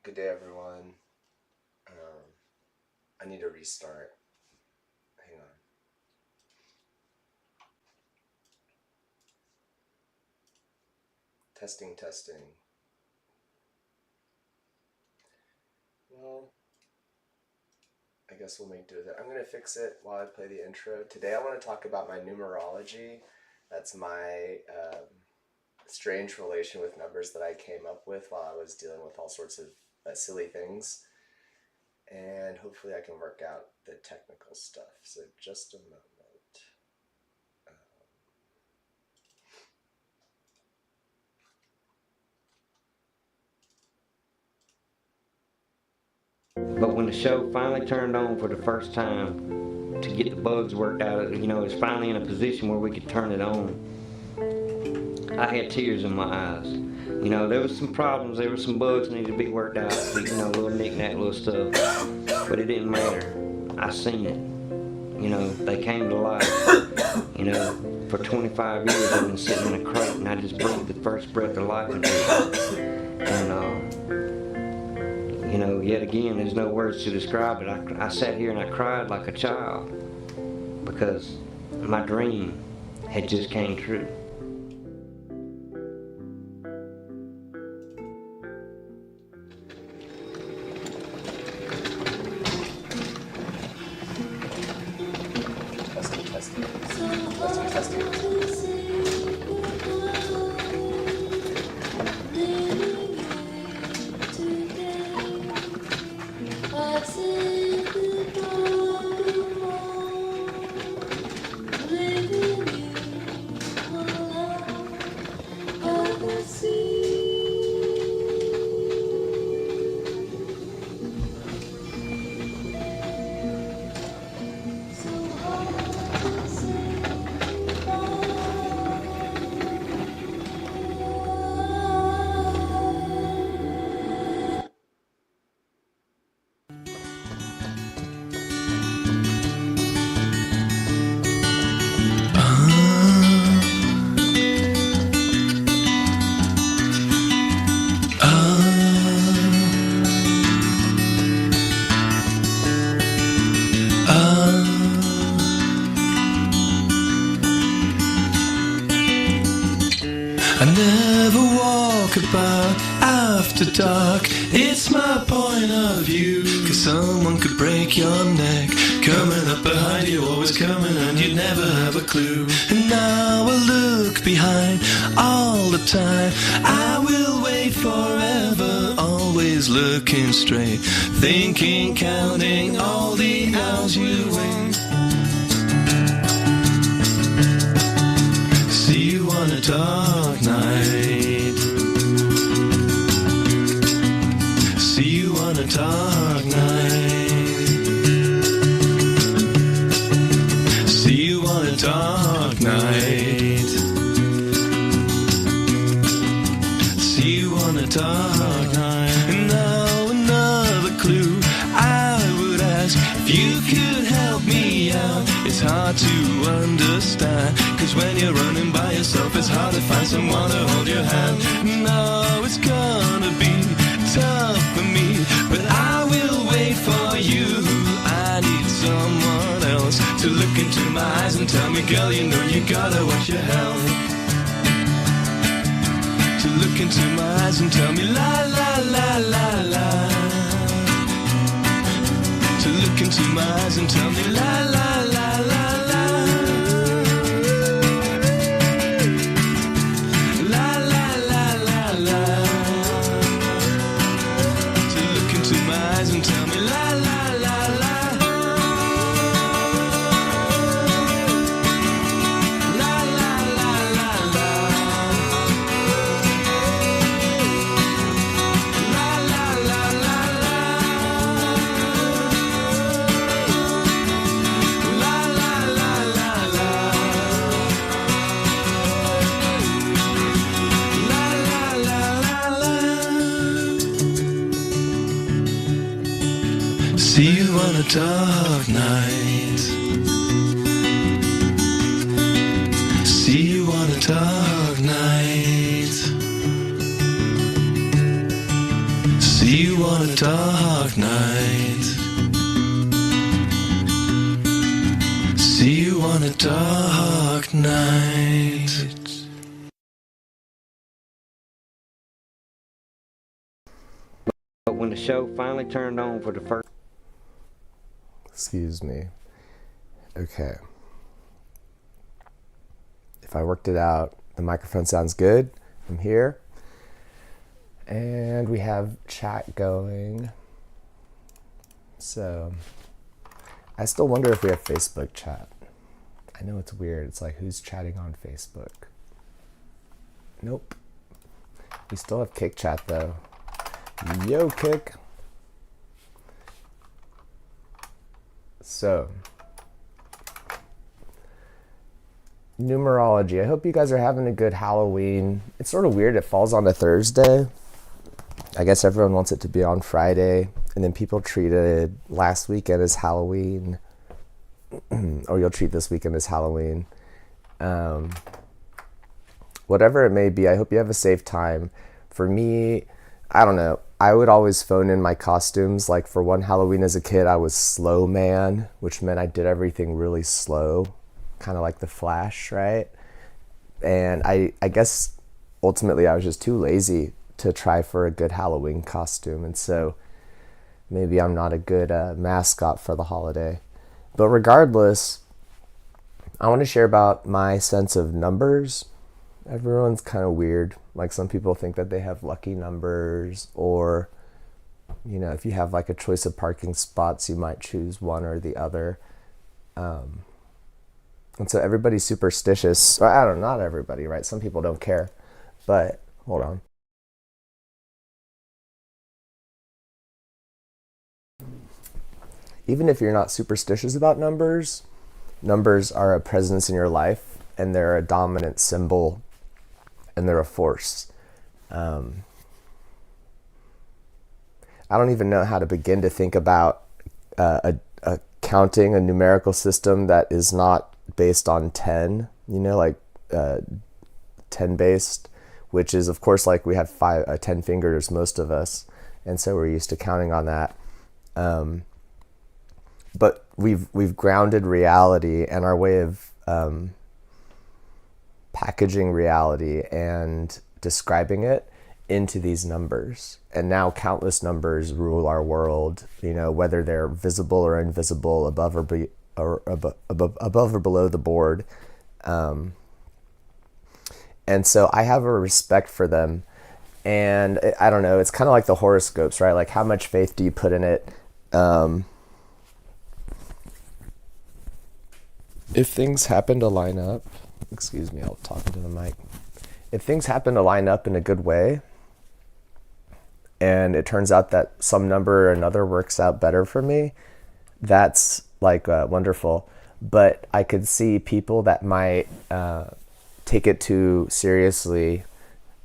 Good day, everyone. I need to restart. Hang on. Testing. Well, I guess we'll make do with it. I'm going to fix it while I play the intro. Today I want to talk about my numerology. That's my strange relation with numbers that I came up with while I was dealing with all sorts of silly things. And hopefully I can work out the technical stuff. So just a moment. But when the show finally turned on for the first time to get the bugs worked out, it's finally in a position where we could turn it on. I had tears in my eyes. There was some problems, there were some bugs that needed to be worked out, little knick-knack, little stuff, but it didn't matter. I seen it. They came to life. For 25 years I've been sitting in a crate and I just breathed the first breath of life into it. And, yet again, there's no words to describe it. I sat here and I cried like a child because my dream had just came true. Testing. I never walk about after dark, it's my point of view. Cause someone could break your neck, coming up behind you, always coming, and you'd never have a clue. And now I look behind all the time, I will wait forever, always looking straight, thinking, counting all the hours you wait. See you on a dark night, see you on a dark night, see you on a dark night, see you on a dark night. And now another clue I would ask, if you could help me out. It's hard to understand, cause when you're running by yourself it's hard to find someone to hold your hand. No, it's gonna be tough for me, but I will wait for you. I need someone else to look into my eyes and tell me, girl, you know you gotta watch your health. To look into my eyes and tell me, la la la la la. To look into my eyes and tell me, la la la la la. La la la la la. To look into my eyes and tell me, la la la la. La la la la la. La la la la la. La la la la la. La la la la la. See you on a dark night, see you on a dark night, see you on a dark night. See you on a dark night. But when the show finally turned on for the first... Excuse me. Okay. If I worked it out, the microphone sounds good. I'm here. And we have chat going. So, I still wonder if we have Facebook chat. I know it's weird. It's like, who's chatting on Facebook? Nope. We still have Kick Chat though. Yo, Kick. So, numerology. I hope you guys are having a good Halloween. It's sort of weird. It falls on a Thursday. I guess everyone wants it to be on Friday. And then people treated last weekend as Halloween. Or you'll treat this weekend as Halloween. Whatever it may be, I hope you have a safe time. For me, I don't know. I would always phone in my costumes. Like for one Halloween as a kid, I was Slow Man, which meant I did everything really slow, kind of like the Flash, right? And I guess ultimately I was just too lazy to try for a good Halloween costume. And so maybe I'm not a good mascot for the holiday. But regardless, I want to share about my sense of numbers. Everyone's kind of weird. Like some people think that they have lucky numbers, or, you know, if you have like a choice of parking spots, you might choose one or the other. And so everybody's superstitious. I don't know, not everybody, right? Some people don't care. But hold on. Even if you're not superstitious about numbers, numbers are a presence in your life, and they're a dominant symbol, and they're a force. I don't even know how to begin to think about a counting, a numerical system that is not based on 10, you know, like 10 based, which is of course like we have 10 fingers, most of us, and so we're used to counting on that. But we've grounded reality and our way of packaging reality and describing it into these numbers. And now countless numbers rule our world, you know, whether they're visible or invisible, above or below the board. And so I have a respect for them. And I don't know, it's kind of like the horoscopes, right? Like how much faith do you put in it? If things happen to line up, excuse me, I'll talk into the mic. If things happen to line up in a good way, and it turns out that some number or another works out better for me, that's like wonderful. But I could see people that might take it too seriously,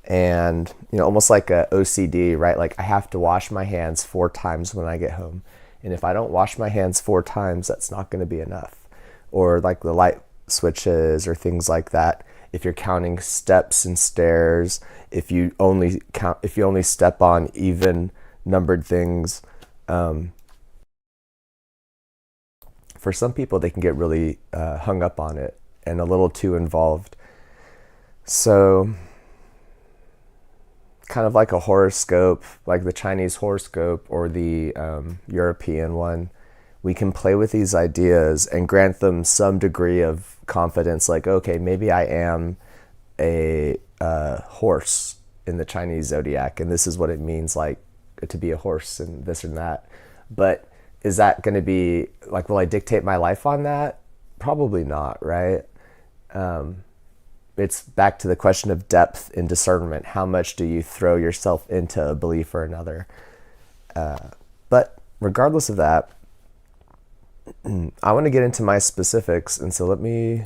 and you know, almost like a OCD, right? Like I have to wash my hands 4 times when I get home, and if I don't wash my hands 4 times, that's not going to be enough. Or like the light switches or things like that. If you're counting steps and stairs, if you only step on even numbered things, for some people they can get really hung up on it and a little too involved. So kind of like a horoscope, like the Chinese horoscope or the European one, we can play with these ideas and grant them some degree of confidence. Like, okay, maybe I am a horse in the Chinese zodiac, and this is what it means, like, to be a horse and this and that. But is that going to be, like, will I dictate my life on that? Probably not, right? It's back to the question of depth in discernment. How much do you throw yourself into a belief or another? But regardless of that, I want to get into my specifics, and so let me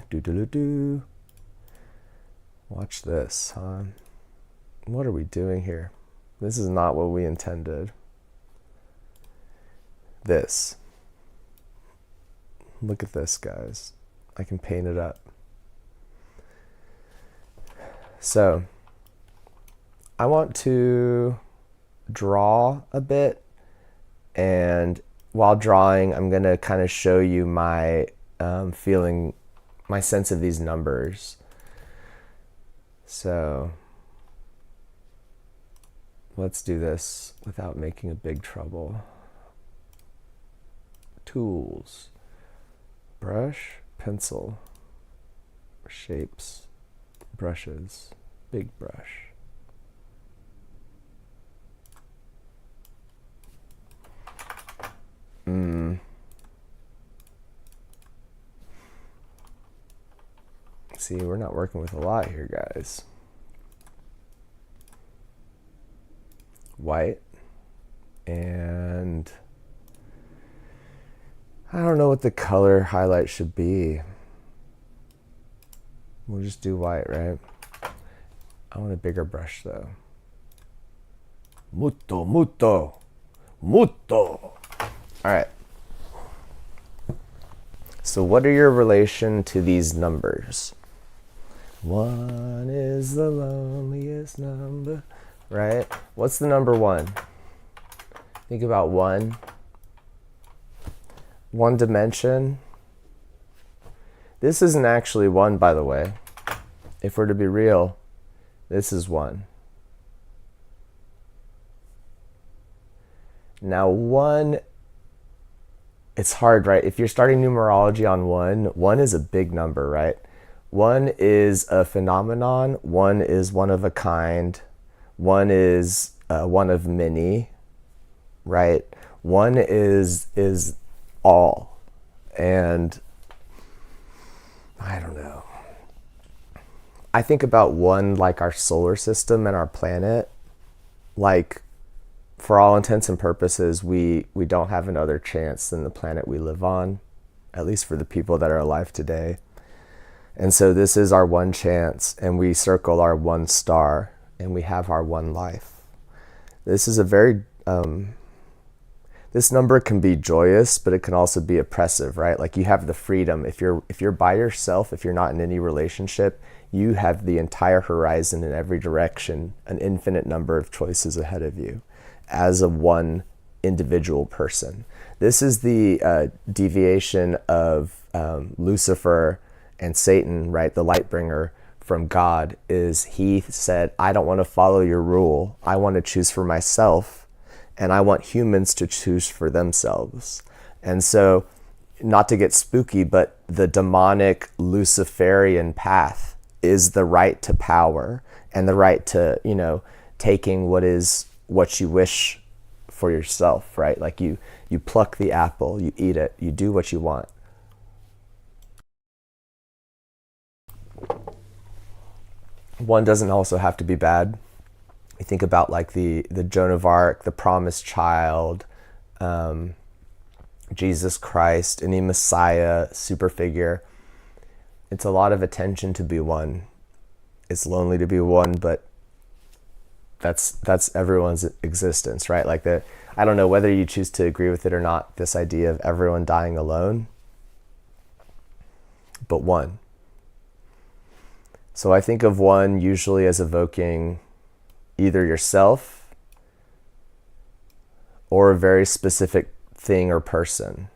watch this, huh? What are we doing here? This is not what we intended. This. Look at this, guys. I can paint it up. So, I want to draw a bit And while drawing, I'm going to kind of show you my feeling, my sense of these numbers. So let's do this without making a big trouble. Tools, brush, pencil, shapes, brushes, big brush. See, we're not working with a lot here, guys. White, and I don't know what the color highlight should be. We'll just do white, right? I want a bigger brush though. Muto, muto, muto. All right. So what are your relation to these numbers? 1 is the loneliest number, right? What's the number 1? Think about 1. 1 dimension. This isn't actually 1, by the way. If we're to be real, this is 1. Now 1, it's hard, right? If you're starting numerology on 1, 1 is a big number, right? 1 is a phenomenon, 1 is one of a kind, 1 is one of many, right? 1 is all. And I don't know. I think about 1 like our solar system and our planet. Like, for all intents and purposes, we don't have another chance than the planet we live on, at least for the people that are alive today. And so this is our 1 chance, and we circle our 1 star, and we have our 1 life. This is a very, this number can be joyous, but it can also be oppressive, right? Like, you have the freedom. If you're by yourself, if you're not in any relationship, you have the entire horizon in every direction, an infinite number of choices ahead of you as a 1 individual person. This is the deviation of Lucifer and Satan, right? The light bringer from God, is he said, I don't want to follow your rule. I want to choose for myself, and I want humans to choose for themselves. And so, not to get spooky, but the demonic Luciferian path is the right to power and the right to, taking what you wish for yourself, right? Like you pluck the apple, you eat it, you do what you want. One doesn't also have to be bad. You think about like the Joan of Arc, the promised child, Jesus Christ, any Messiah, super figure. It's a lot of attention to be 1. It's lonely to be 1, but that's everyone's existence, right? Like I don't know whether you choose to agree with it or not, this idea of everyone dying alone, but 1. So I think of 1 usually as evoking either yourself or a very specific thing or person.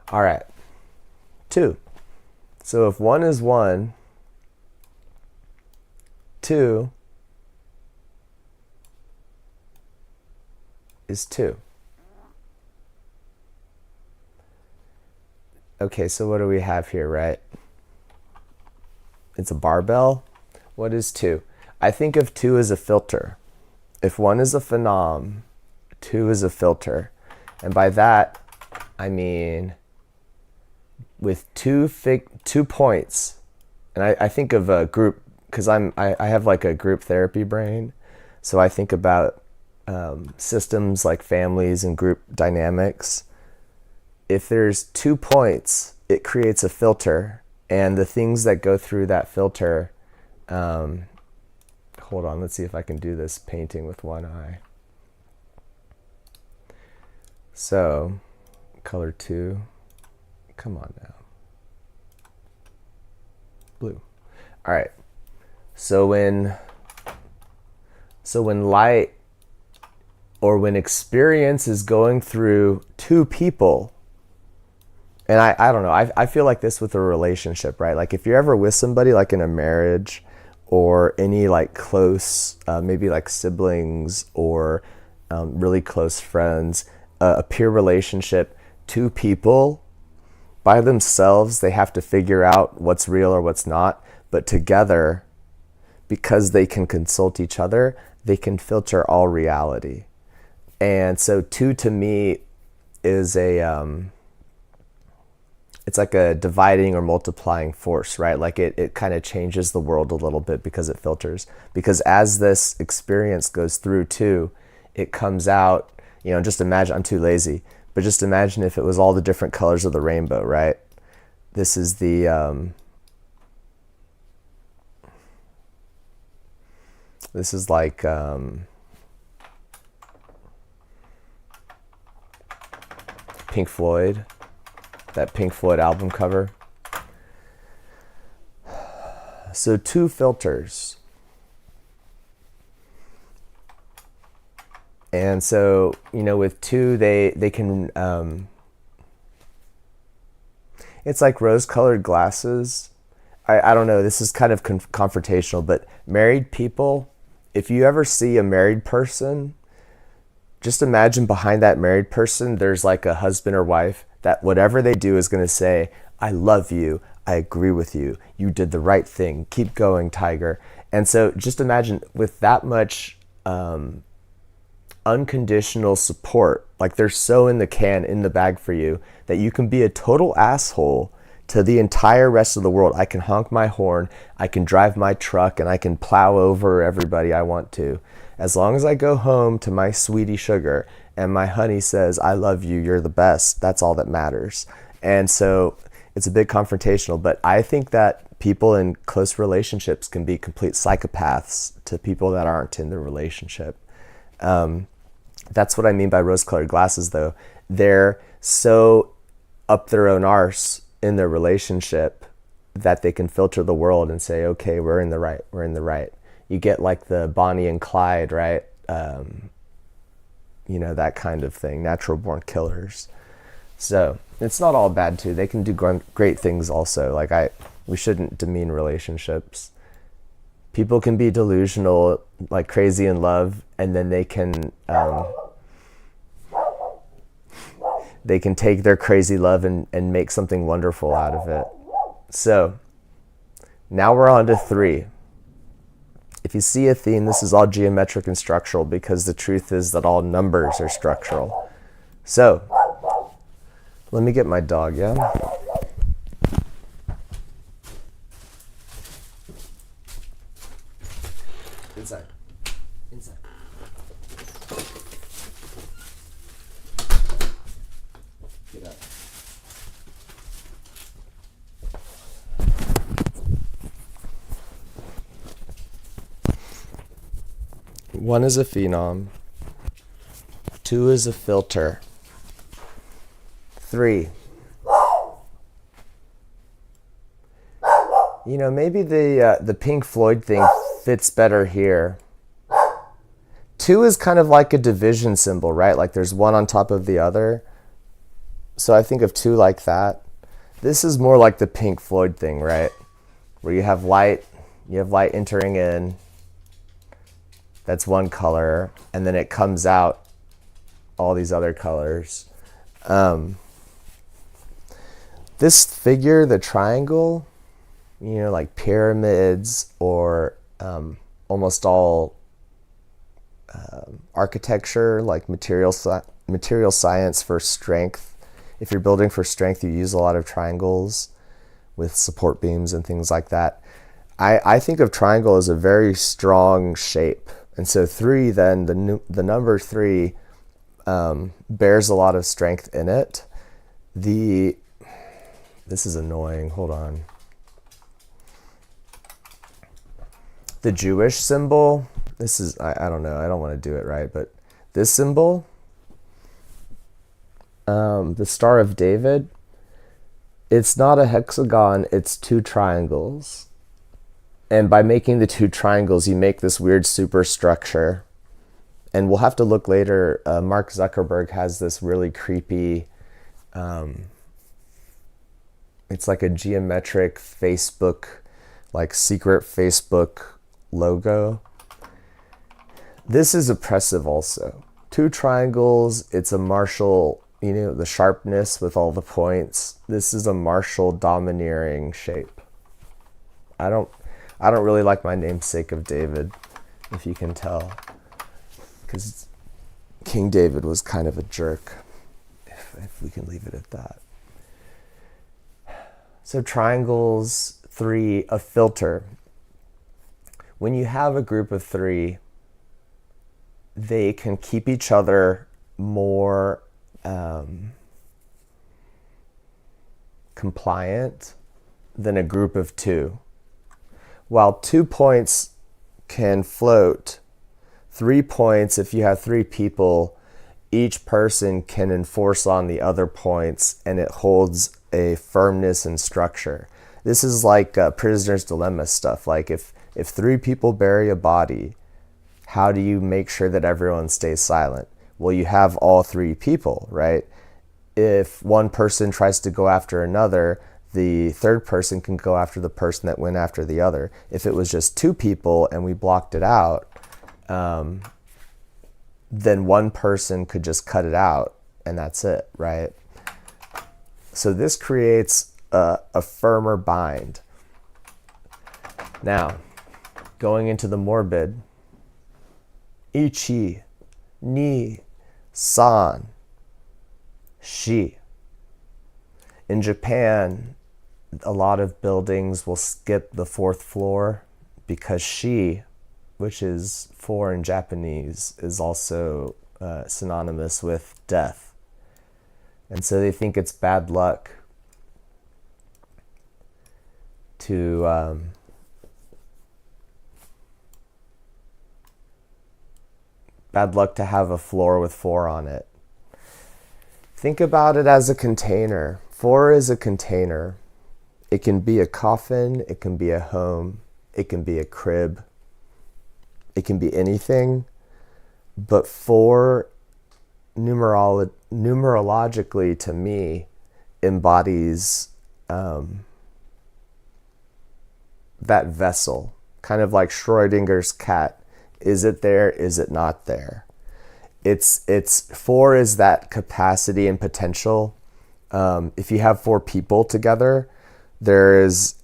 All right, 2. So if 1 is 1, 2 is 2. Okay, so what do we have here, right? It's a barbell. What is 2? I think of 2 as a filter. If 1 is a phenom, 2 is a filter. And by that, I mean with 2 points, and I think of a group, because I have like a group therapy brain, so I think about systems like families and group dynamics. If there's 2 points, it creates a filter, and the things that go through that filter, hold on, let's see if I can do this painting with 1 eye. So, color 2, come on now. Blue. All right. So when light or when experience is going through two people, and I don't know, I feel like this with a relationship, right? Like if you're ever with somebody like in a marriage or any like close, maybe like siblings or really close friends, a peer relationship, two people by themselves, they have to figure out what's real or what's not, but together, because they can consult each other, they can filter all reality. And so two to me is it's like a dividing or multiplying force, right? Like it kind of changes the world a little bit because it filters. Because as this experience goes through two, it comes out, just imagine, I'm too lazy, but just imagine if it was all the different colors of the rainbow, right? This is this is like, Pink Floyd, that Pink Floyd album cover. So two filters. And so, with two, they can, it's like rose-colored glasses. I don't know, this is kind of confrontational, but married people, if you ever see a married person, just imagine behind that married person, there's like a husband or wife that whatever they do is going to say, I love you, I agree with you, you did the right thing, keep going, tiger. And so just imagine with that much unconditional support, like they're so in the bag for you, that you can be a total asshole to the entire rest of the world. I can honk my horn, I can drive my truck, and I can plow over everybody I want to. As long as I go home to my sweetie sugar and my honey says, I love you, you're the best, that's all that matters. And so it's a bit confrontational, but I think that people in close relationships can be complete psychopaths to people that aren't in the relationship. That's what I mean by rose-colored glasses, though. They're so up their own arse in their relationship that they can filter the world and say, okay, we're in the right. You get like the Bonnie and Clyde, right? That kind of thing, natural born killers. So it's not all bad too. They can do great things also. We shouldn't demean relationships. People can be delusional, like crazy in love, and then they can take their crazy love and make something wonderful out of it. So now we're on to 3. If you see a theme, this is all geometric and structural, because the truth is that all numbers are structural. So let me get my dog, yeah? Inside. Get up. One is a phenom. 2 is a filter. 3. Maybe the Pink Floyd thing fits better here. 2 is kind of like a division symbol, right? Like there's one on top of the other. So I think of 2 like that. This is more like the Pink Floyd thing, right? Where you have light entering in. That's one color, and then it comes out all these other colors. This figure, the triangle, like pyramids or almost all architecture, like material science for strength. If you're building for strength, you use a lot of triangles with support beams and things like that. I think of triangle as a very strong shape. And so 3, then the number 3 bears a lot of strength in it. This is annoying. Hold on. The Jewish symbol. This is I don't know. I don't want to do it right, but this symbol, the Star of David. It's not a hexagon. It's 2 triangles. And by making the 2 triangles, you make this weird superstructure. and we'll have to look later. Mark Zuckerberg has this really creepy, it's like a geometric Facebook, like secret Facebook logo. This is oppressive also. 2 triangles, it's a martial, you know, the sharpness with all the points. This is a martial domineering shape. I don't really like my namesake of David, if you can tell, because King David was kind of a jerk, if we can leave it at that. So triangles, 3, a filter. When you have a group of 3, they can keep each other more compliant than a group of 2. While 2 points can float, 3 points, if you have 3 people, each person can enforce on the other points, and it holds a firmness and structure. This is like prisoner's dilemma stuff. Like if 3 people bury a body, how do you make sure that everyone stays silent? Well, you have all 3 people, right? If one person tries to go after another, the third person can go after the person that went after the other. If it was just 2 people and we blocked it out, then one person could just cut it out and that's it, right? So this creates a firmer bind. Now, going into the morbid, ichi, ni, san, shi. In Japan, a lot of buildings will skip the 4th floor because shi, which is 4 in Japanese, is also synonymous with death. And so they think it's bad luck to have a floor with 4 on it. Think about it as a container. 4 is a container. It can be a coffin, it can be a home, it can be a crib, it can be anything, but 4 numerologically to me embodies that vessel, kind of like Schrodinger's cat. Is it there? Is it not there? It's 4 is that capacity and potential. If you have 4 people together, there is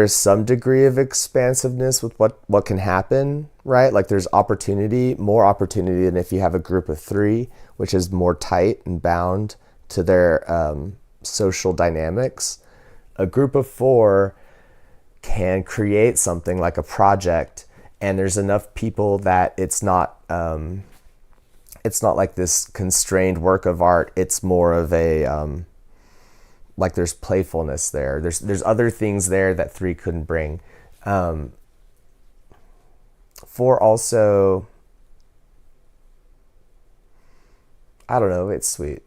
some degree of expansiveness with what can happen, right? Like there's opportunity, more opportunity than if you have a group of 3, which is more tight and bound to their social dynamics. A group of 4 can create something like a project, and there's enough people that it's not like this constrained work of art. It's more of a like there's playfulness there. There's other things there that 3 couldn't bring. 4 also, I don't know, it's sweet.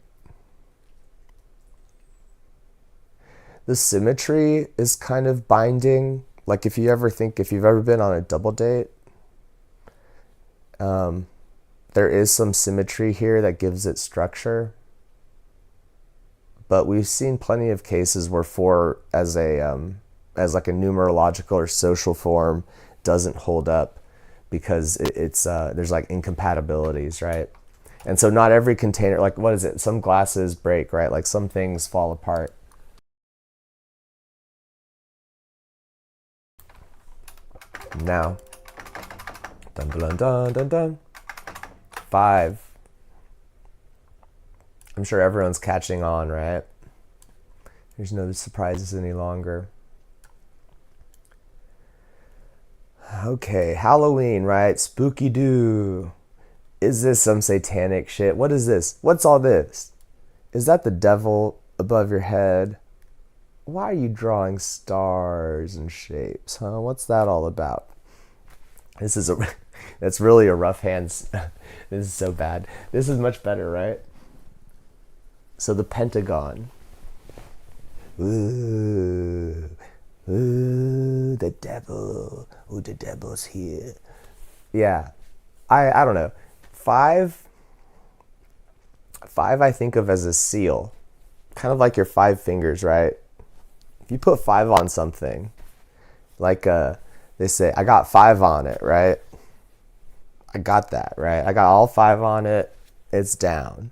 The symmetry is kind of binding. Like if you've ever been on a double date, there is some symmetry here that gives it structure. But we've seen plenty of cases where 4 as like a numerological or social form doesn't hold up because it's there's like incompatibilities, right? And so not every container, like what is it? Some glasses break, right? Like some things fall apart. Now, dun dun dun dun dun. 5. I'm sure everyone's catching on, right? There's no surprises any longer. Okay, Halloween, right? Spooky Doo. Is this some satanic shit? What is this? What's all this? Is that the devil above your head? Why are you drawing stars and shapes, huh? What's that all about? That's really a rough hand. This is so bad. This is much better, right? So the pentagon. Ooh, the devil. Oh, the devil's here. Yeah, I don't know. Five I think of as a seal, kind of like your 5 fingers, right? If you put 5 on something, like they say, I got 5 on it, right? I got that, right? I got all 5 on it. It's down.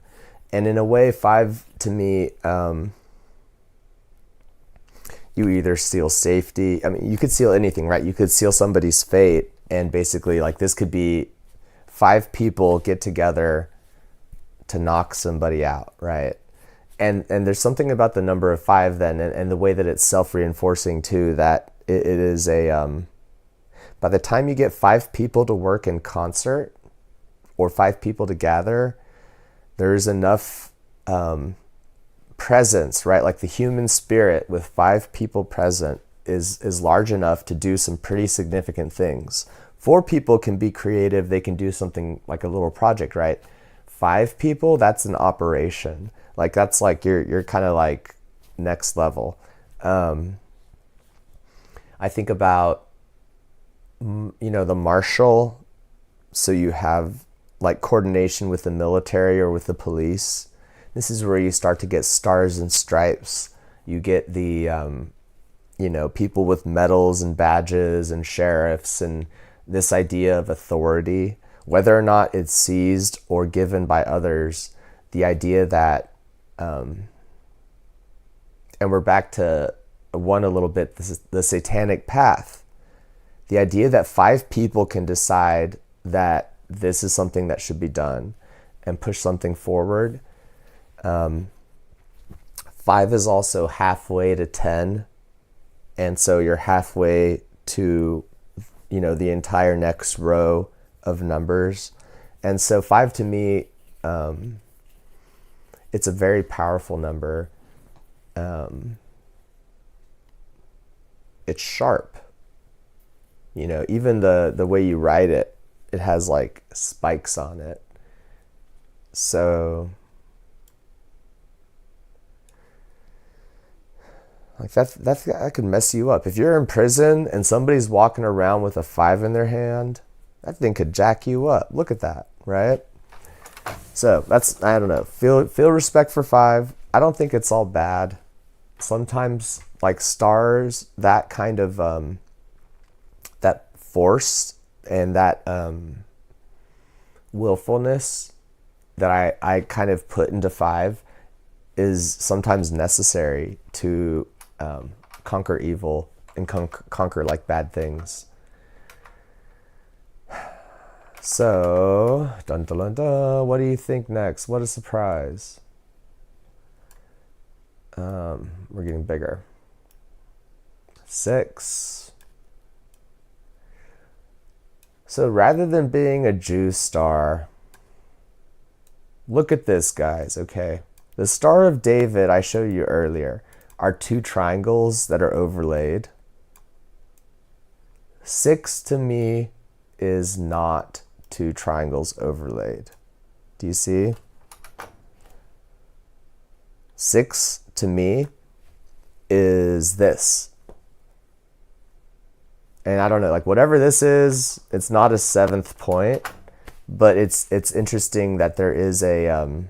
And in a way, 5 to me, you either seal safety. I mean, you could seal anything, right? You could seal somebody's fate, and basically, like, this could be 5 people get together to knock somebody out, right? And there's something about the number of 5 then, and the way that it's self-reinforcing too, that it is by the time you get 5 people to work in concert, or 5 people to gather, there's enough presence, right? Like the human spirit with 5 people present is large enough to do some pretty significant things. 4 people can be creative. They can do something like a little project, right? 5 people, that's an operation. Like that's like you're kind of like next level. I think about, the marshal. So you have like coordination with the military or with the police. This is where you start to get stars and stripes. You get the, people with medals and badges and sheriffs, and this idea of authority, whether or not it's seized or given by others, the idea that, and we're back to one a little bit, this is the satanic path. The idea that 5 people can decide that this is something that should be done and push something forward. 5 is also halfway to 10. And so you're halfway to, the entire next row of numbers. And so 5 to me, it's a very powerful number. It's sharp. Even the way you write it, it has like spikes on it. So like that could mess you up. If you're in prison and somebody's walking around with a 5 in their hand, that thing could jack you up. Look at that, right? So that's, I don't know. Feel respect for 5. I don't think it's all bad. Sometimes like stars, that kind of that force and that willfulness that I kind of put into 5 is sometimes necessary to conquer evil and conquer like bad things. So, dun dun dun dun, what do you think next? What a surprise. We're getting bigger. 6. So rather than being a Jew star, look at this, guys, okay? The Star of David I showed you earlier are 2 triangles that are overlaid. 6 to me is not 2 triangles overlaid. Do you see? 6 to me is this. And I don't know, like whatever this is, it's not a 7th point, but it's interesting that there is a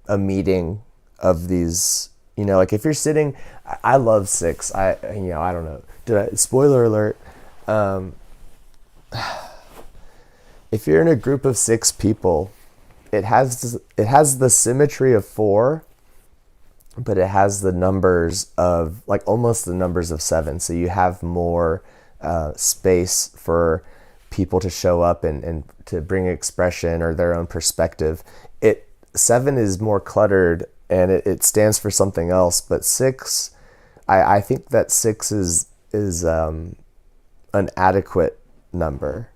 meeting of these, like if you're sitting, I love 6. I don't know. Spoiler alert. If you're in a group of 6 people, it has the symmetry of 4, but it has the numbers of like almost the numbers of 7. So you have more space for people to show up and to bring expression or their own perspective. 7 is more cluttered and it stands for something else, but 6, I think that 6 is an adequate number.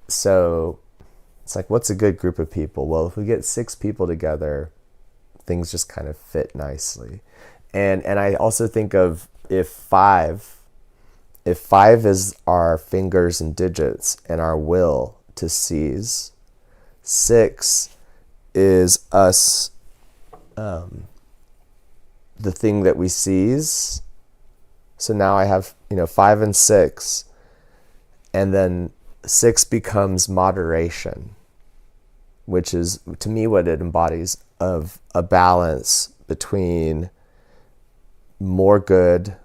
So it's like, what's a good group of people? Well, if we get 6 people together, things just kind of fit nicely. And I also think of if 5 is our fingers and digits and our will to seize, 6 is us, the thing that we seize. So now I have 5 and 6, and then 6 becomes moderation, which is, to me, what it embodies of a balance between more good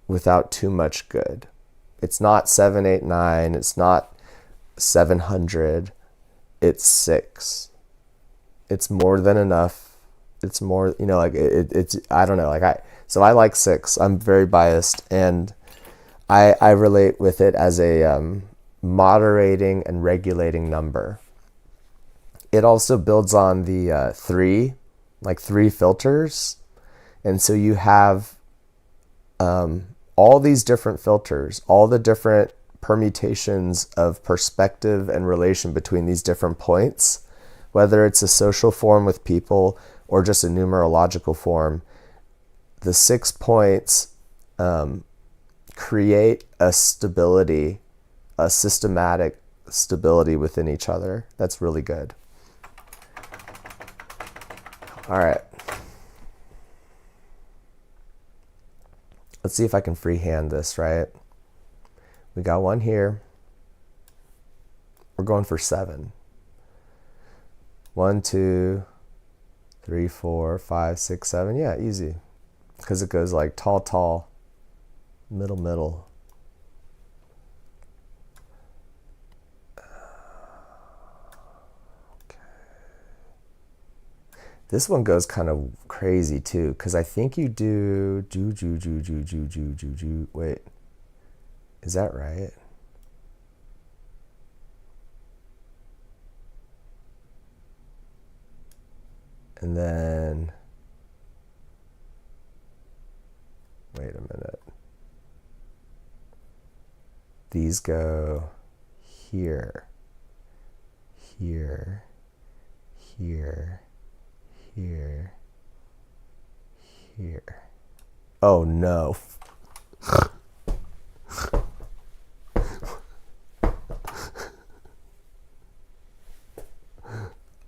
without too much good. It's not 789, it's not 700, it's 6. It's more than enough. It's more, like it's, I don't know, so I like 6. I'm very biased, and I relate with it as a moderating and regulating number. It also builds on the 3, like 3 filters. And so you have all these different filters, all the different permutations of perspective and relation between these different points, whether it's a social form with people or just a numerological form. The 6 points create a stability, a systematic stability within each other. That's really good. All right. Let's see if I can freehand this, right? We got one here. We're going for 7. 1, 2, 3, 4, 5, 6, 7. Yeah, easy. Because it goes like tall, tall, middle, middle. This one goes kind of crazy too, because I think you do, wait, is that right? And then, wait a minute. These go here, here, here, here, here. Oh no.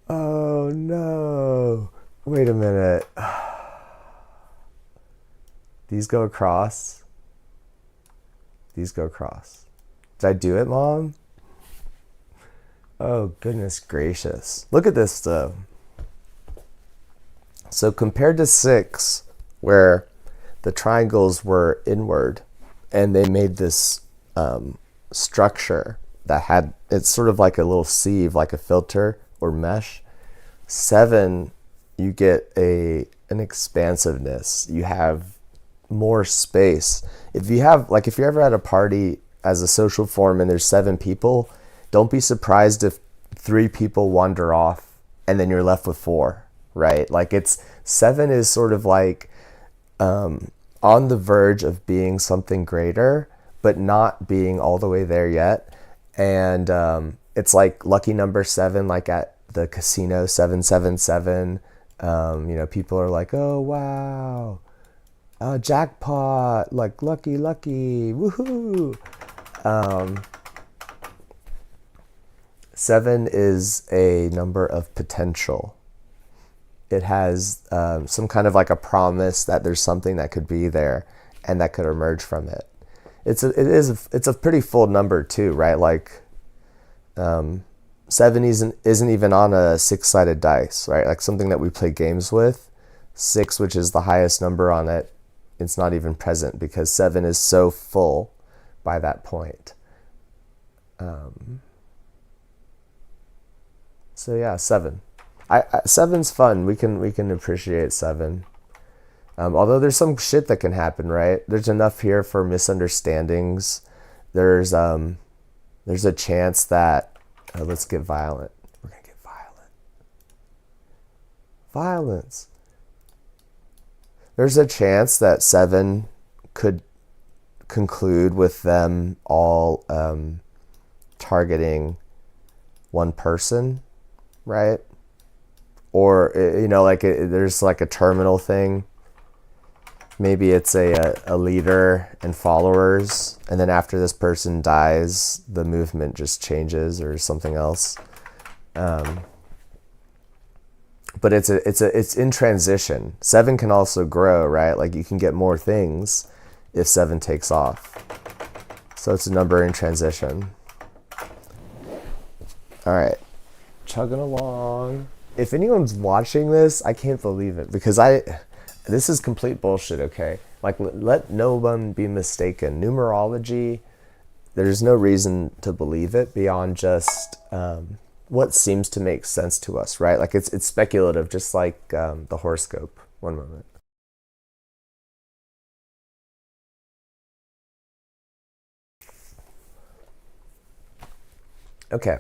Oh no. Wait a minute. These go across. These go across. Did I do it, Mom? Oh, goodness gracious. Look at this though. So compared to 6, where the triangles were inward and they made this structure that had, it's sort of like a little sieve, like a filter or mesh. 7, you get an expansiveness. You have more space. If you're ever at a party as a social form and there's 7 people, don't be surprised if 3 people wander off and then you're left with 4. Right? Like 7 is sort of like on the verge of being something greater, but not being all the way there yet. And it's like lucky number 7, like at the casino, 777. People are like, oh, wow, jackpot, like lucky, woohoo. 7 is a number of potential. It has some kind of like a promise that there's something that could be there and that could emerge from it. It's a pretty full number too, right? Like 7 isn't even on a 6-sided dice, right? Like something that we play games with. 6, which is the highest number on it, it's not even present because 7 is so full by that point. So yeah, 7. 7's fun. We can appreciate 7. Although there's some shit that can happen, right? There's enough here for misunderstandings. There's a chance that let's get violent. We're gonna get violent. Violence. There's a chance that 7 could conclude with them all targeting one person, right? Or, there's like a terminal thing. Maybe it's a leader and followers, and then after this person dies, the movement just changes or something else. But it's in transition. 7 can also grow, right? Like you can get more things if 7 takes off. So it's a number in transition. All right, chugging along. If anyone's watching this, I can't believe it because this is complete bullshit, okay? Like, let no one be mistaken. Numerology, there's no reason to believe it beyond just what seems to make sense to us, right? Like, it's speculative, just like the horoscope. One moment. Okay.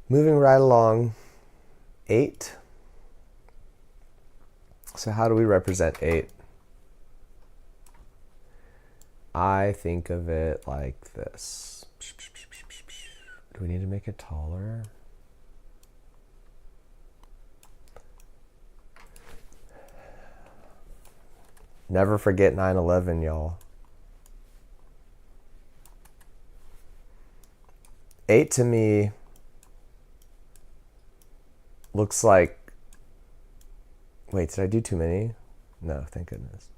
Moving right along. 8. So how do we represent 8? I think of it like this. Do we need to make it taller? Never forget 9/11, y'all. 8 to me looks like... Wait, did I do too many? No, thank goodness.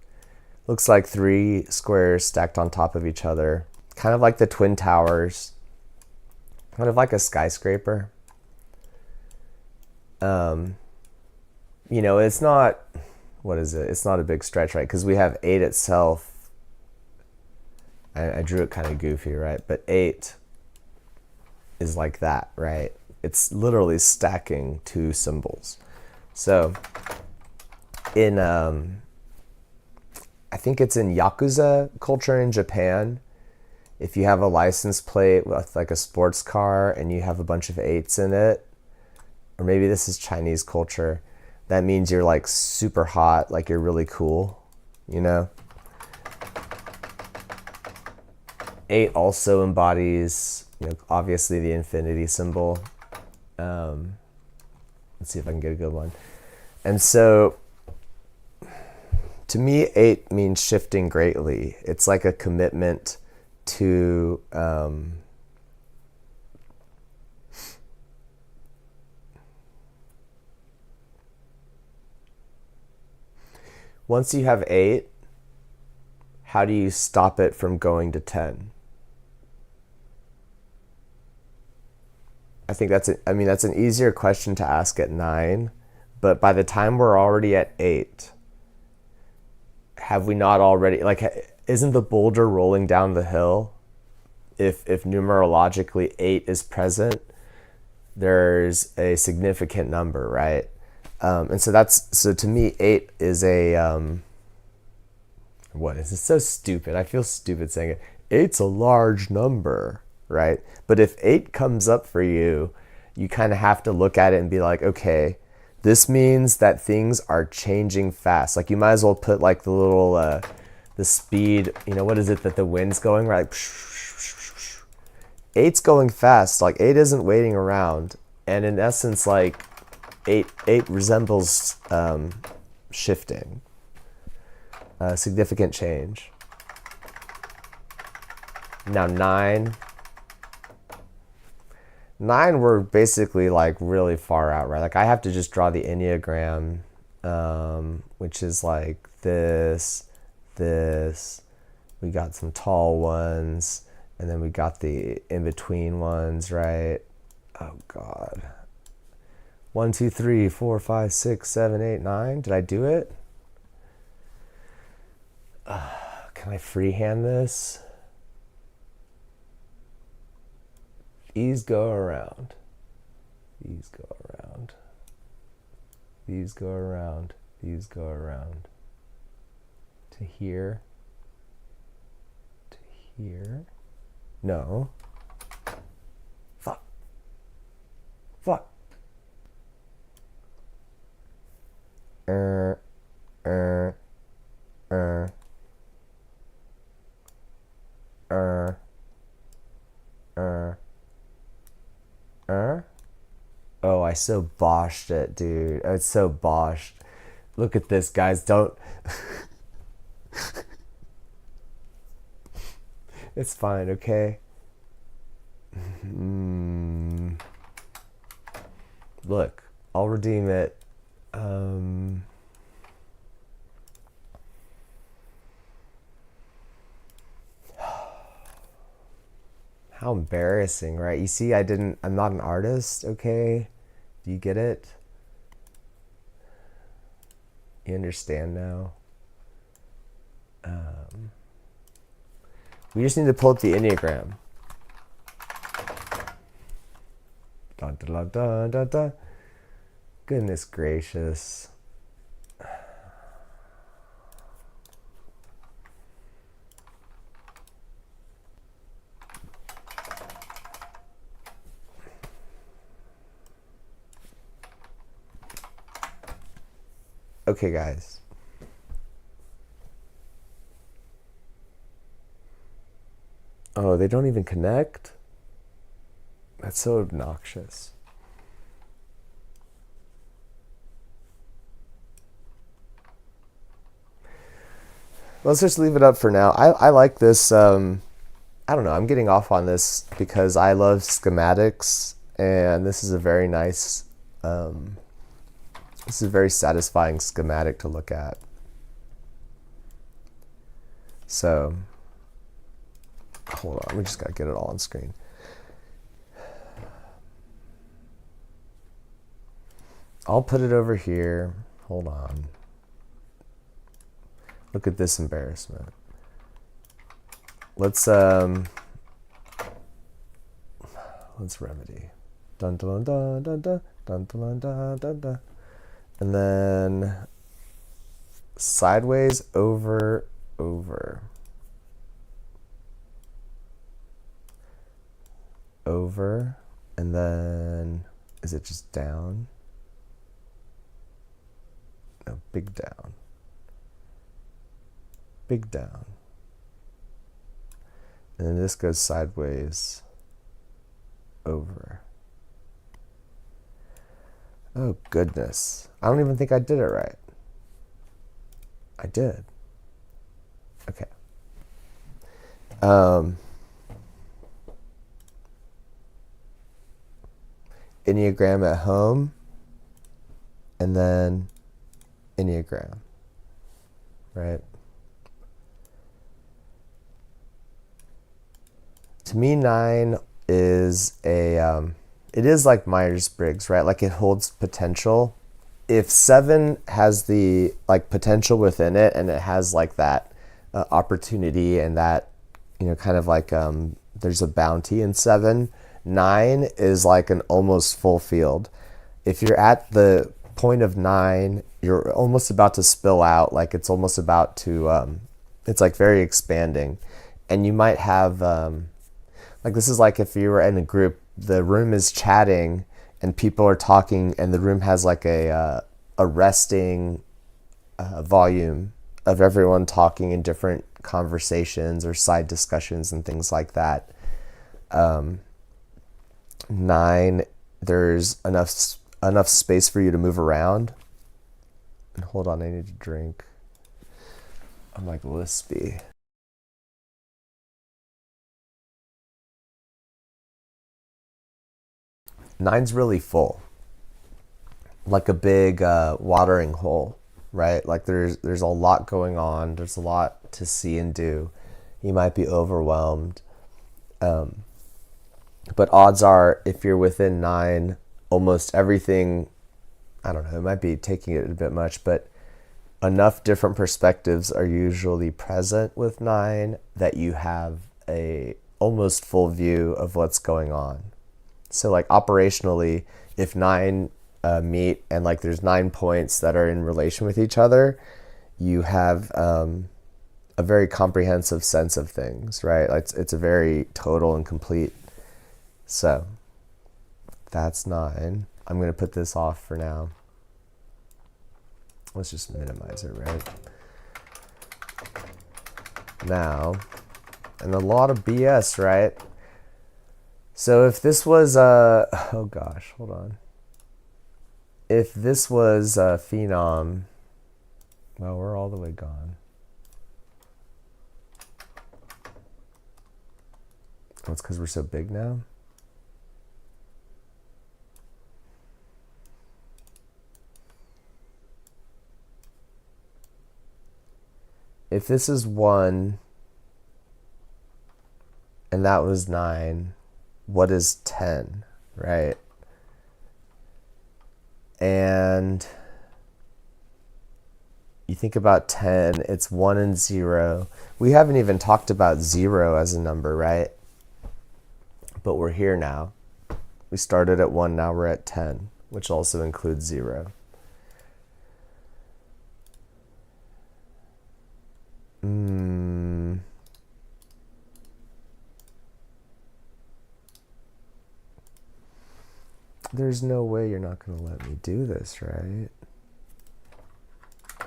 Looks like 3 squares stacked on top of each other. Kind of like the Twin Towers. Kind of like a skyscraper. You know, it's not... What is it? It's not a big stretch, right? Because we have 8 itself. I drew it kind of goofy, right? But 8 is like that, right? It's literally stacking 2 symbols. So in I think it's in Yakuza culture in Japan, if you have a license plate with like a sports car and you have a bunch of 8s in it, or maybe this is Chinese culture, that means you're like super hot, like you're really cool, you know? 8 also embodies, you know, obviously the infinity symbol. Let's see if I can get a good one. And so, to me, 8 means shifting greatly. It's like a commitment to once you have 8, how do you stop it from going to 10? I think that's an easier question to ask at 9, but by the time we're already at 8, have we not already, like, isn't the boulder rolling down the hill? If numerologically 8 is present, there's a significant number, right? And so to me, 8 is a, what is it? So stupid. I feel stupid saying it. 8's a large number, right? But if 8 comes up for you, you kind of have to look at it and be like, okay, this means that things are changing fast. Like, you might as well put like the little, the speed, you know, what is it that the wind's going, right? Like, 8's going fast. Like, 8 isn't waiting around. And in essence, like, 8 resembles shifting, significant change. Now 9, we're basically like really far out, right? Like, I have to just draw the Enneagram, which is like this. We got some tall ones, and then we got the in-between ones, right? Oh God. 1, 2, 3, 4, 5, 6, 7, 8, 9. Did I do it? Can I freehand this? These go around. These go around. These go around. These go around. To here. To here. No. Fuck. Fuck. Oh, I so boshed it, dude. It's so boshed. Look at this, guys. Don't... It's fine, okay? Look, I'll redeem it. How embarrassing, right? You see, I'm not an artist, okay? Do you get it? You understand now? We just need to pull up the Enneagram. Dun, dun, dun, dun, dun. Goodness gracious. Okay, guys. Oh, they don't even connect? That's so obnoxious. Let's just leave it up for now. I like this. I don't know. I'm getting off on this because I love schematics, and this is a very nice, this is a very satisfying schematic to look at. So, hold on. We just got to get it all on screen. I'll put it over here. Hold on. Look at this embarrassment. Let's remedy. Dun dun dun dun dun dun dun dun dun dun. And then sideways, over, over. Over, and then is it just down? No, big down. Big down. And then this goes sideways, over. Oh goodness. I don't even think I did it right. I did. Okay. Enneagram at home, and then Enneagram, right? To me, 9 is it is like Myers-Briggs, right? Like it holds potential. If 7 has the like potential within it, and it has like that opportunity, and that, you know, kind of like there's a bounty in 7. 9 is like an almost full field. If you're at the point of 9, you're almost about to spill out. Like it's almost about to, it's like very expanding. And you might have, like this is like if you were in a group, the room is chatting and people are talking, and the room has like a resting volume of everyone talking in different conversations or side discussions and things like that. 9, there's enough space for you to move around. And hold on, I need to drink. I'm like lispy. Nine's really full, like a big watering hole, right? Like there's a lot going on. There's a lot to see and do. You might be overwhelmed. But odds are, if you're within 9, almost everything, I don't know, it might be taking it a bit much, but enough different perspectives are usually present with 9 that you have a almost full view of what's going on. So like operationally, if 9 meet and like there's 9 points that are in relation with each other, you have a very comprehensive sense of things, right? Like it's a very total and complete. So that's 9. I'm going to put this off for now. Let's just minimize it, right? Now, and a lot of BS, right? So if this was, oh gosh, hold on. If this was a phenom, well, we're all the way gone. Oh, it's because we're so big now? If this is 1, and that was 9. What is 10, right? And you think about 10, it's 1 and 0. We haven't even talked about 0 as a number, right? But we're here now. We started at 1, now we're at 10, which also includes 0. There's no way you're not going to let me do this, right?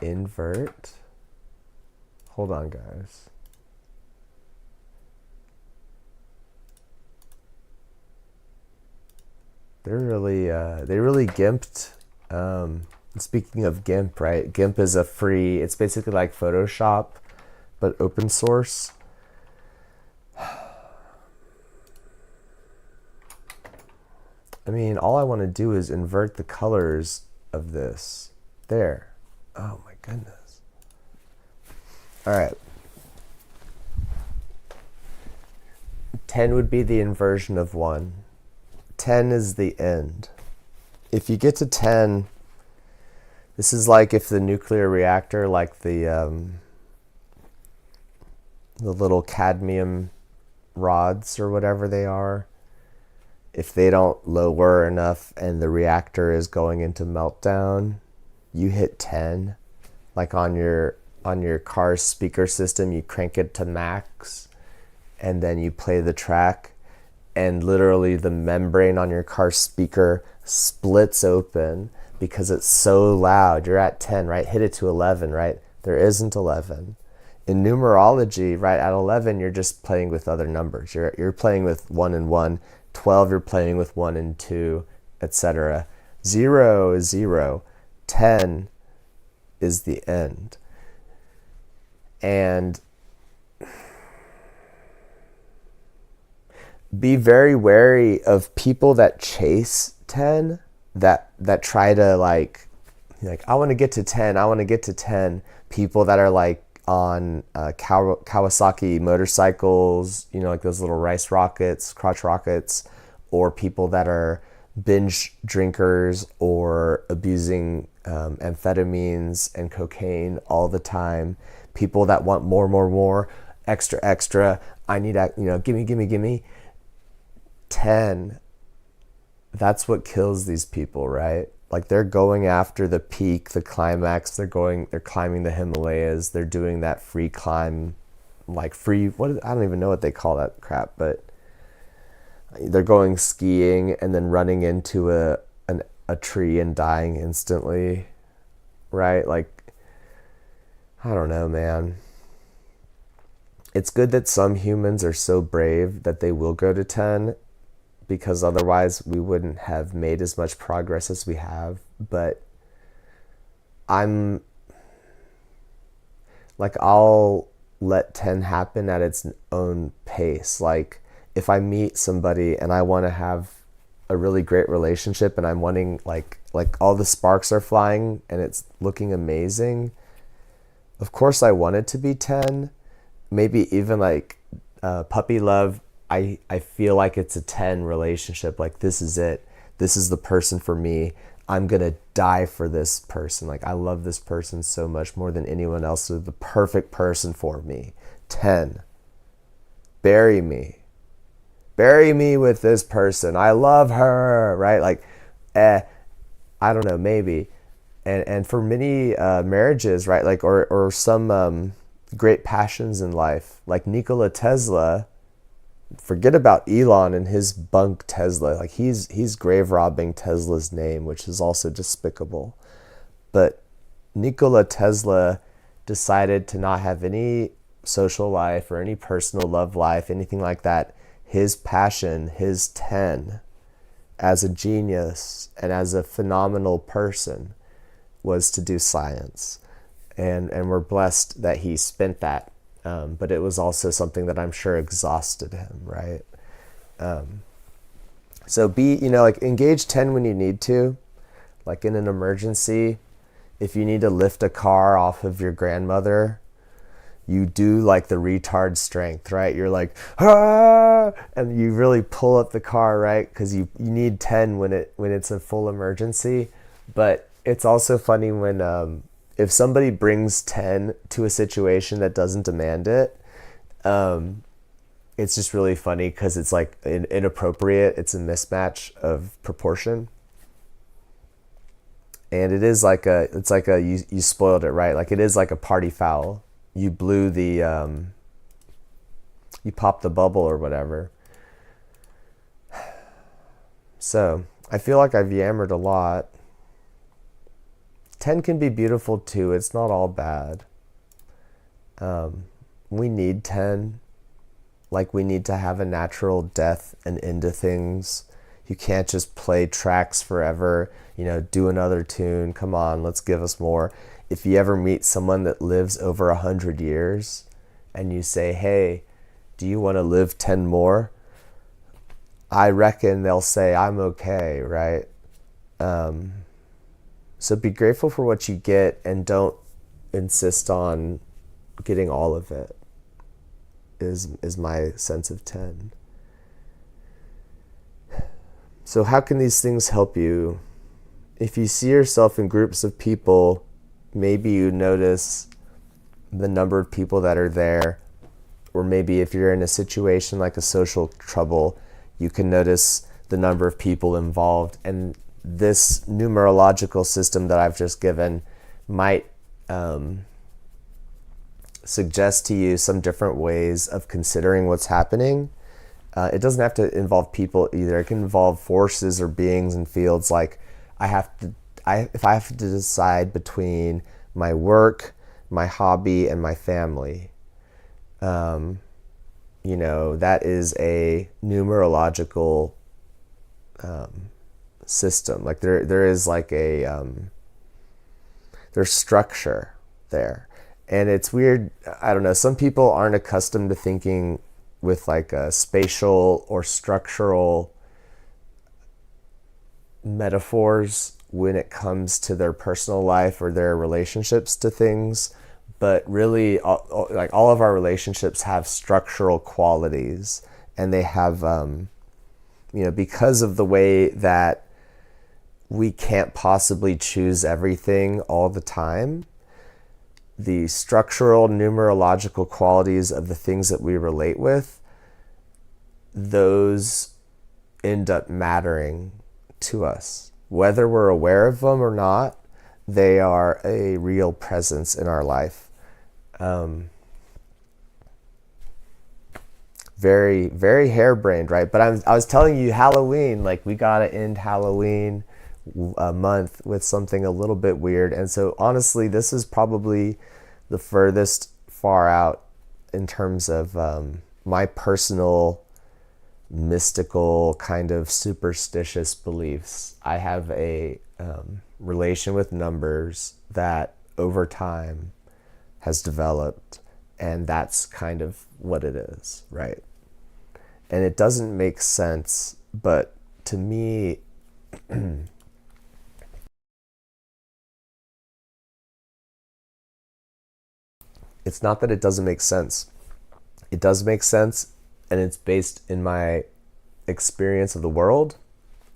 Invert. Hold on, guys. They really gimped. Speaking of GIMP, right? GIMP is a free, it's basically like Photoshop, but open source. I mean, all I want to do is invert the colors of this. There. Oh my goodness. All right. 10 would be the inversion of 1. 10 is the end. If you get to 10, this is like if the nuclear reactor, like the little cadmium rods or whatever they are, if they don't lower enough and the reactor is going into meltdown, you hit 10, like on your car's speaker system, you crank it to max, and then you play the track, and literally the membrane on your car speaker splits open because it's so loud. You're at 10, right? Hit it to 11, right? There isn't 11. In numerology, right, at 11, you're just playing with other numbers. You're playing with 1 and 1. 12, you're playing with 1 and 2, etc. 0 is 0. 10 is the end. And be very wary of people that chase 10, that try to like I want to get to 10, I want to get to 10. People that are like on Kawasaki motorcycles, like those little rice rockets, crotch rockets, or people that are binge drinkers or abusing amphetamines and cocaine all the time. People that want more, extra. I need, gimme. 10, that's what kills these people, right? Like they're going after the peak, the climax. They're climbing the Himalayas. They're doing that free climb, I don't even know what they call that crap, but they're going skiing and then running into a tree and dying instantly, right? Like, I don't know, man. It's good that some humans are so brave that they will go to 10, because otherwise we wouldn't have made as much progress as we have. But I'll let 10 happen at its own pace. Like if I meet somebody and I want to have a really great relationship and I'm wanting like all the sparks are flying and it's looking amazing, of course I want it to be 10. Maybe even like puppy love, I feel like it's a 10 relationship. Like this is it. This is the person for me. I'm going to die for this person. Like I love this person so much more than anyone else. They're the perfect person for me. 10. Bury me. Bury me with this person. I love her, right? Like, I don't know, maybe. And for many marriages, right? Like, or some great passions in life, like Nikola Tesla. Forget about Elon and his bunk Tesla. Like he's grave robbing Tesla's name, which is also despicable. But Nikola Tesla decided to not have any social life or any personal love life, anything like that. His passion, his 10, as a genius and as a phenomenal person, was to do science. And we're blessed that he spent that. But it was also something that I'm sure exhausted him, right? So engage 10 when you need to. Like in an emergency, if you need to lift a car off of your grandmother, you do like the retard strength, right? You're like, ah, and you really pull up the car, right? Because you need 10 when it's a full emergency. But it's also funny when if somebody brings 10 to a situation that doesn't demand it, it's just really funny because it's like inappropriate. It's a mismatch of proportion. And it is like you spoiled it, right? Like it is like a party foul. You blew the, you popped the bubble or whatever. So I feel like I've yammered a lot. 10 can be beautiful too. It's not all bad. We need 10. Like we need to have a natural death and end to things. You can't just play tracks forever, do another tune. Come on, let's give us more. If you ever meet someone that lives over 100 years and you say, hey, do you want to live 10 more? I reckon they'll say, I'm okay, right? So be grateful for what you get and don't insist on getting all of it, is my sense of 10. So how can these things help you? If you see yourself in groups of people, maybe you notice the number of people that are there, or maybe if you're in a situation like a social trouble, you can notice the number of people involved. And this numerological system that I've just given might suggest to you some different ways of considering what's happening. It doesn't have to involve people either. It can involve forces or beings and fields. Like if I have to decide between my work, my hobby, and my family, that is a numerological system. Like there is like there's structure there. And it's weird. I don't know. Some people aren't accustomed to thinking with like a spatial or structural metaphors when it comes to their personal life or their relationships to things. But really, all of our relationships have structural qualities, and they have, because of the way that we can't possibly choose everything all the time, the structural numerological qualities of the things that we relate with, those end up mattering to us. Whether we're aware of them or not, they are a real presence in our life. Very, very harebrained, right? But I was telling you Halloween, like we gotta end Halloween a month with something a little bit weird. And so honestly, this is probably the furthest far out in terms of my personal mystical kind of superstitious beliefs. I have a relation with numbers that over time has developed, and that's kind of what it is, right? And it doesn't make sense, but to me, it's not that it doesn't make sense. It does make sense, and it's based in my experience of the world,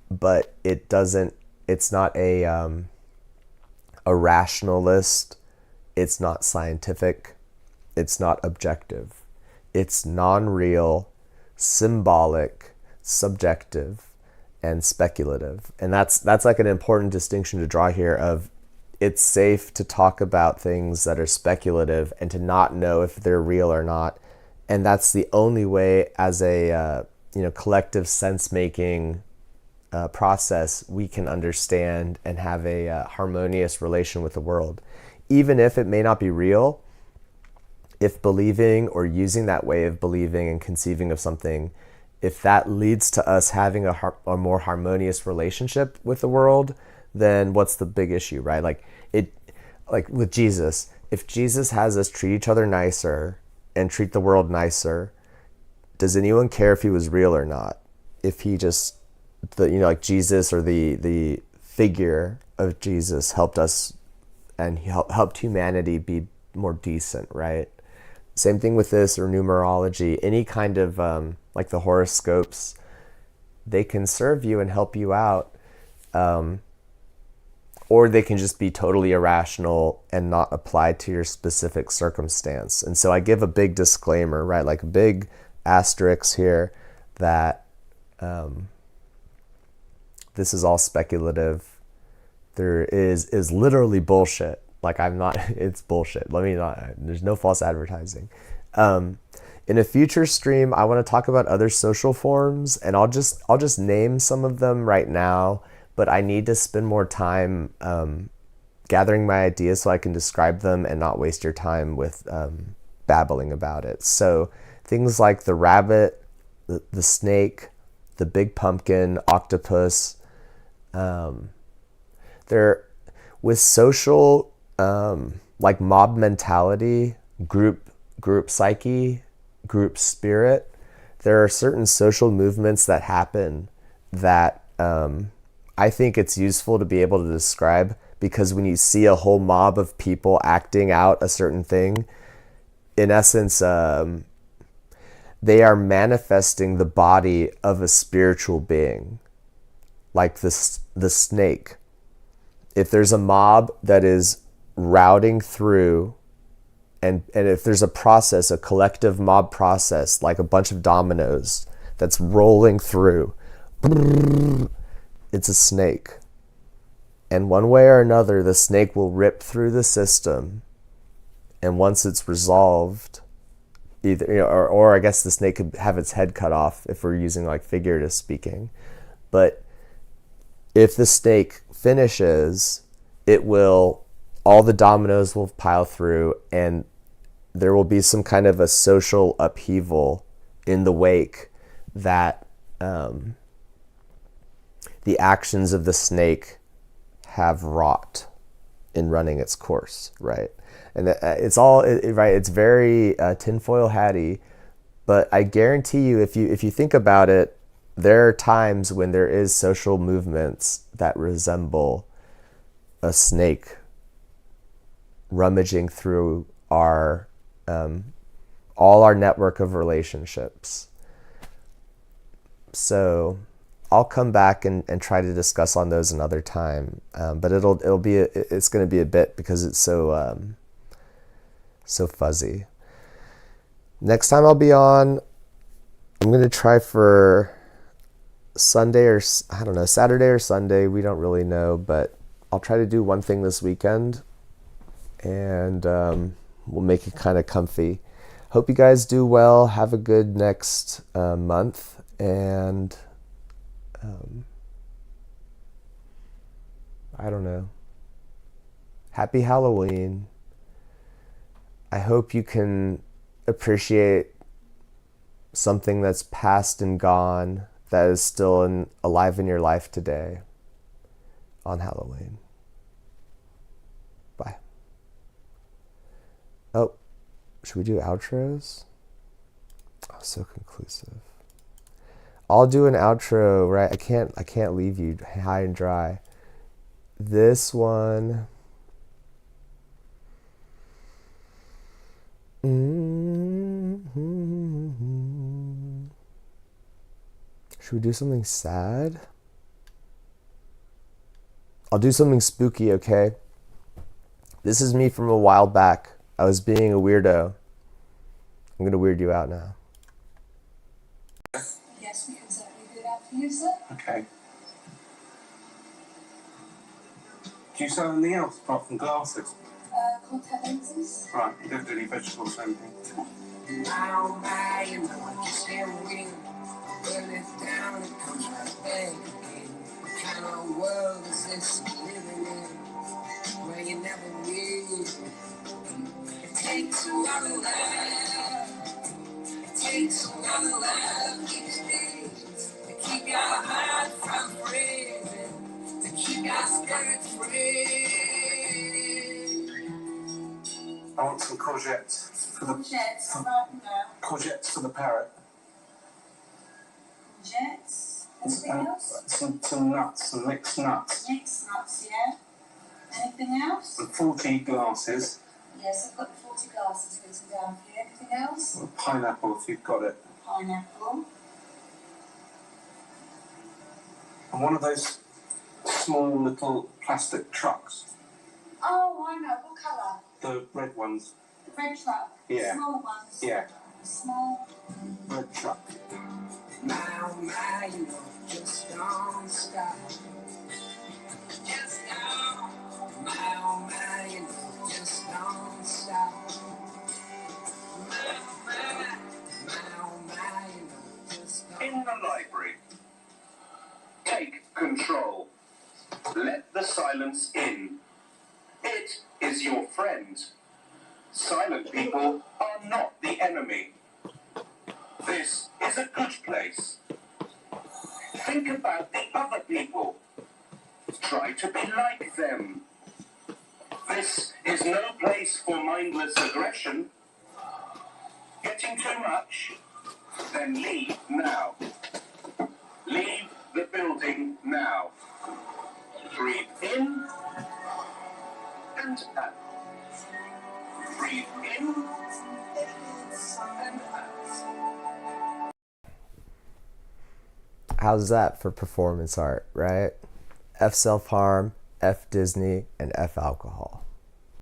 but it's not a rationalist, it's not scientific, it's not objective. It's non-real, symbolic, subjective, and speculative. And that's like an important distinction to draw here of it's safe to talk about things that are speculative and to not know if they're real or not. And that's the only way as a collective sense-making process we can understand and have a harmonious relation with the world. Even if it may not be real, if believing or using that way of believing and conceiving of something, if that leads to us having a more harmonious relationship with the world, then what's the big issue, right? Like with Jesus, if Jesus has us treat each other nicer and treat the world nicer, does anyone care if he was real or not? If he just, like Jesus or the figure of Jesus helped us and he helped humanity be more decent, right? Same thing with this, or numerology, any kind of like the horoscopes, they can serve you and help you out, or they can just be totally irrational and not applied to your specific circumstance. And so I give a big disclaimer, right? Like a big asterisk here that this is all speculative. There is literally bullshit. Like I'm not, it's bullshit. Let me not, there's no false advertising. In a future stream, I want to talk about other social forms, and I'll just name some of them right now, but I need to spend more time gathering my ideas so I can describe them and not waste your time with babbling about it. So things like the rabbit, the snake, the big pumpkin, octopus, they're with social like mob mentality, group psyche, group spirit. There are certain social movements that happen that I think it's useful to be able to describe, because when you see a whole mob of people acting out a certain thing, in essence, they are manifesting the body of a spiritual being, like the snake. If there's a mob that is routing through, and if there's a process, a collective mob process, like a bunch of dominoes that's rolling through, it's a snake. And one way or another, the snake will rip through the system. And once it's resolved, either, you know, or I guess the snake could have its head cut off if we're using like figurative speaking. But if the snake finishes, all the dominoes will pile through, and there will be some kind of a social upheaval in the wake that the actions of the snake have wrought in running its course, right? And it's all right. It's very tinfoil hatty, but I guarantee you, if you think about it, there are times when there is social movements that resemble a snake rummaging through our all our network of relationships. So I'll come back and try to discuss on those another time, but it's going to be a bit, because it's so fuzzy. Next time I'll be on, I'm going to try for Sunday, or I don't know, Saturday or Sunday, we don't really know, but I'll try to do one thing this weekend, and we'll make it kind of comfy. Hope you guys do well. Have a good next month, and I don't know. Happy Halloween. I hope you can appreciate something that's past and gone that is still alive in your life today on Halloween. Bye. Oh, should we do outros? Oh, so conclusive. I'll do an outro, right? I can't leave you high and dry. This one. Should we do something sad? I'll do something spooky, okay? This is me from a while back. I was being a weirdo. I'm gonna weird you out now. Yes, we can certainly do that for you, sir. Okay. Do you sell anything else apart from glasses? Contact lenses. Right, you don't do any vegetables or anything. Burn it down, it comes right back again. What kind of world is this you're living in? Where you never will. It takes a lot of love. It takes a lot of love these days to keep your heart from freezing, to keep your spirit free. I want some courgettes for the courgettes for the parrot. Jets. Anything else? Some nuts, some mixed nuts. Mixed nuts, yeah. Anything else? And 40 glasses. Yes, I've got the 40 glasses written down here. Anything else? Pineapple, if you've got it. Pineapple. And one of those small little plastic trucks. Oh, I know. What colour? The red ones. The red truck. Yeah. Small ones. Yeah. Small. Red truck. My, you know, just don't stop. Just don't. My, you know, just don't stop. My, you know, just don't. In the library, take control. Let the silence in. It is your friend. Silent people are not the enemy. This is a good place. Think about the other people. Try to be like them. This is no place for mindless aggression. Getting too much? Then leave now. Leave the building now. Breathe in and out. Breathe in and out. How's that for performance art, right? F self-harm, F Disney, and F alcohol.